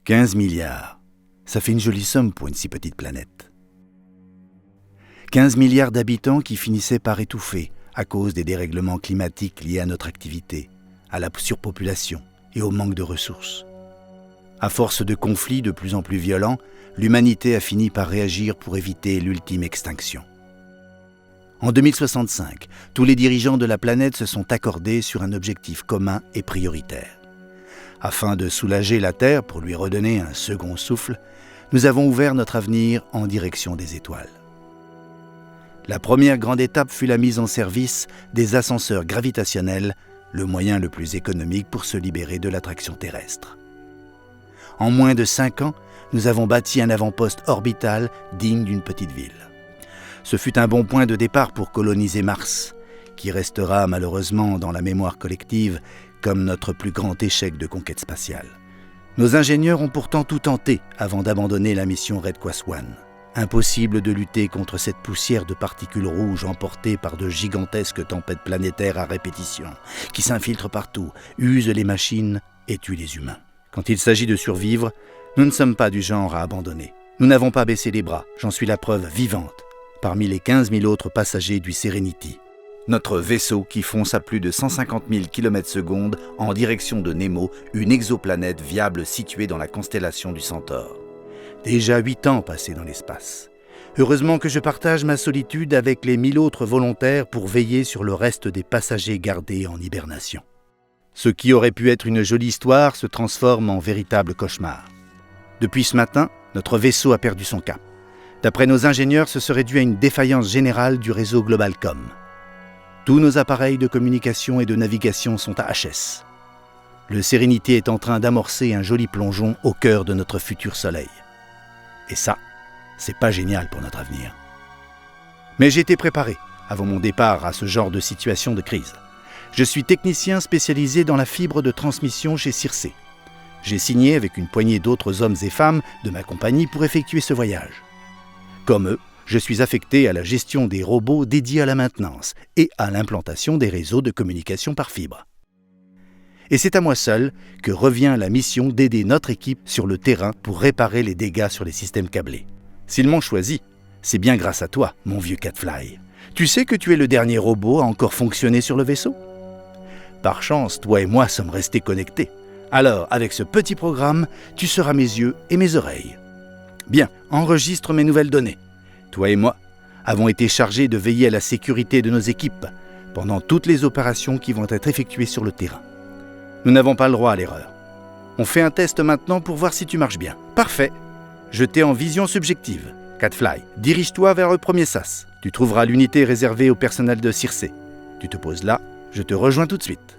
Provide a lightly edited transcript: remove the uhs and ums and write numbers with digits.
15 milliards, ça fait une jolie somme pour une si petite planète. 15 milliards d'habitants qui finissaient par étouffer à cause des dérèglements climatiques liés à notre activité, à la surpopulation et au manque de ressources. À force de conflits de plus en plus violents, l'humanité a fini par réagir pour éviter l'ultime extinction. En 2065, tous les dirigeants de la planète se sont accordés sur un objectif commun et prioritaire. Afin de soulager la Terre pour lui redonner un second souffle, nous avons ouvert notre avenir en direction des étoiles. La première grande étape fut la mise en service des ascenseurs gravitationnels, le moyen le plus économique pour se libérer de l'attraction terrestre. En moins de 5 ans, nous avons bâti un avant-poste orbital digne d'une petite ville. Ce fut un bon point de départ pour coloniser Mars, qui restera malheureusement dans la mémoire collective comme notre plus grand échec de conquête spatiale. Nos ingénieurs ont pourtant tout tenté avant d'abandonner la mission RedQuest-1. Impossible de lutter contre cette poussière de particules rouges emportée par de gigantesques tempêtes planétaires à répétition, qui s'infiltrent partout, usent les machines et tuent les humains. Quand il s'agit de survivre, nous ne sommes pas du genre à abandonner. Nous n'avons pas baissé les bras, j'en suis la preuve vivante, parmi les 15 000 autres passagers du Serenity. Notre vaisseau qui fonce à plus de 150 000 km/s en direction de Nemo, une exoplanète viable située dans la constellation du Centaure. Déjà 8 ans passés dans l'espace. Heureusement que je partage ma solitude avec les 1000 autres volontaires pour veiller sur le reste des passagers gardés en hibernation. Ce qui aurait pu être une jolie histoire se transforme en véritable cauchemar. Depuis ce matin, notre vaisseau a perdu son cap. D'après nos ingénieurs, ce serait dû à une défaillance générale du réseau Globalcom. Tous nos appareils de communication et de navigation sont à HS. Le Serenity est en train d'amorcer un joli plongeon au cœur de notre futur soleil. Et ça, c'est pas génial pour notre avenir. Mais j'ai été préparé, avant mon départ, à ce genre de situation de crise. Je suis technicien spécialisé dans la fibre de transmission chez Circe. J'ai signé avec une poignée d'autres hommes et femmes de ma compagnie pour effectuer ce voyage. Comme eux, je suis affecté à la gestion des robots dédiés à la maintenance et à l'implantation des réseaux de communication par fibre. Et c'est à moi seul que revient la mission d'aider notre équipe sur le terrain pour réparer les dégâts sur les systèmes câblés. S'ils m'ont choisi, c'est bien grâce à toi, mon vieux Catfly. Tu sais que tu es le dernier robot à encore fonctionner sur le vaisseau ? Par chance, toi et moi sommes restés connectés. Alors, avec ce petit programme, tu seras mes yeux et mes oreilles. Bien, enregistre mes nouvelles données. Toi et moi avons été chargés de veiller à la sécurité de nos équipes pendant toutes les opérations qui vont être effectuées sur le terrain. Nous n'avons pas le droit à l'erreur. On fait un test maintenant pour voir si tu marches bien. Parfait. Je t'ai en vision subjective. Catfly, dirige-toi vers le premier sas. Tu trouveras l'unité réservée au personnel de Circe. Tu te poses là, je te rejoins tout de suite.